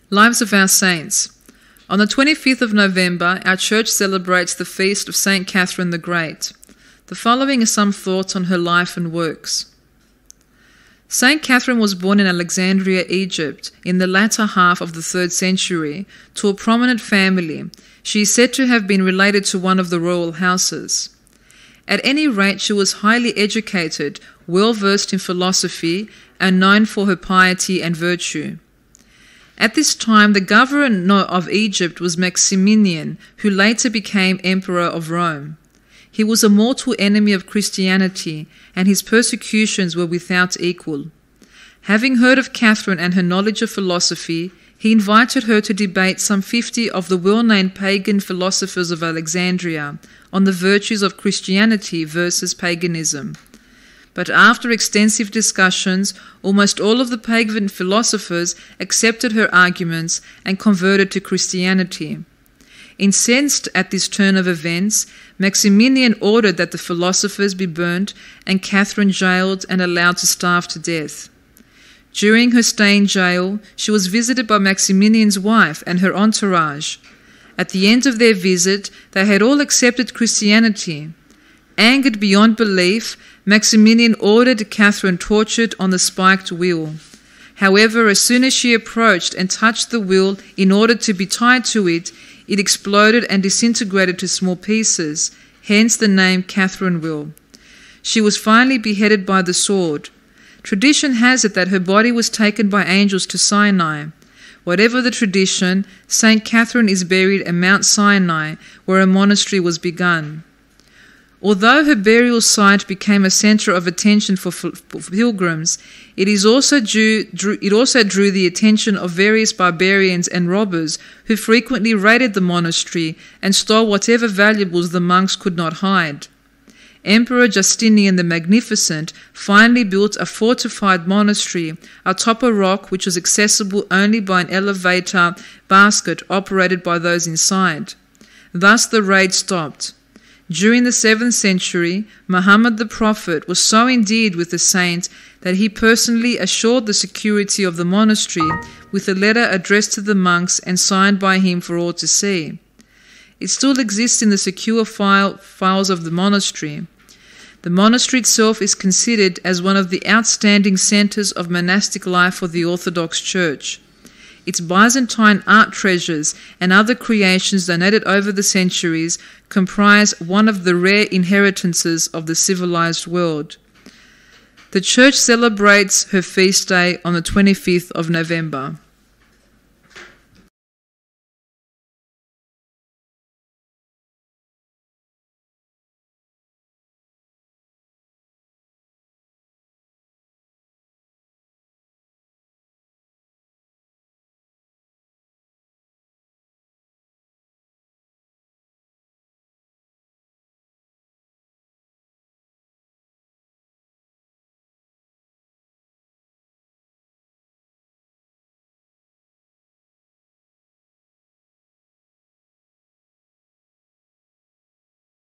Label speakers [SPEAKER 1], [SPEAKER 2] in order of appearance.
[SPEAKER 1] Lives of our Saints. On the 25th of November, our church celebrates the feast of Saint Catherine the Great. The following are some thoughts on her life and works. Saint Catherine was born in Alexandria, Egypt, in the latter half of the 3rd century, to a prominent family. She is said to have been related to one of the royal houses. At any rate, she was highly educated, well versed in philosophy, and known for her piety and virtue. At this time, the governor of Egypt was Maximinian, who later became emperor of Rome. He was a mortal enemy of Christianity, and his persecutions were without equal. Having heard of Catherine and her knowledge of philosophy, he invited her to debate some 50 of the well-known pagan philosophers of Alexandria on the virtues of Christianity versus paganism. But after extensive discussions, almost all of the pagan philosophers accepted her arguments and converted to Christianity. Incensed at this turn of events, Maximinian ordered that the philosophers be burnt and Catherine jailed and allowed to starve to death. During her stay in jail, she was visited by Maximinian's wife and her entourage. At the end of their visit, they had all accepted Christianity. Angered beyond belief, Maximinian ordered Catherine tortured on the spiked wheel. However, as soon as she approached and touched the wheel in order to be tied to it, it exploded and disintegrated to small pieces, hence the name Catherine wheel. She was finally beheaded by the sword. Tradition has it that her body was taken by angels to Sinai. Whatever the tradition, Saint Catherine is buried at Mount Sinai, where a monastery was begun. Although her burial site became a centre of attention for pilgrims, it also drew the attention of various barbarians and robbers who frequently raided the monastery and stole whatever valuables the monks could not hide. Emperor Justinian the Magnificent finally built a fortified monastery atop a rock which was accessible only by an elevator basket operated by those inside. Thus the raid stopped. During the 7th century, Muhammad the Prophet was so endeared with the saint that he personally assured the security of the monastery with a letter addressed to the monks and signed by him for all to see. It still exists in the secure files of the monastery. The monastery itself is considered as one of the outstanding centres of monastic life for the Orthodox Church. Its Byzantine art treasures and other creations donated over the centuries comprise one of the rare inheritances of the civilized world. The Church celebrates her feast day on the 25th of November.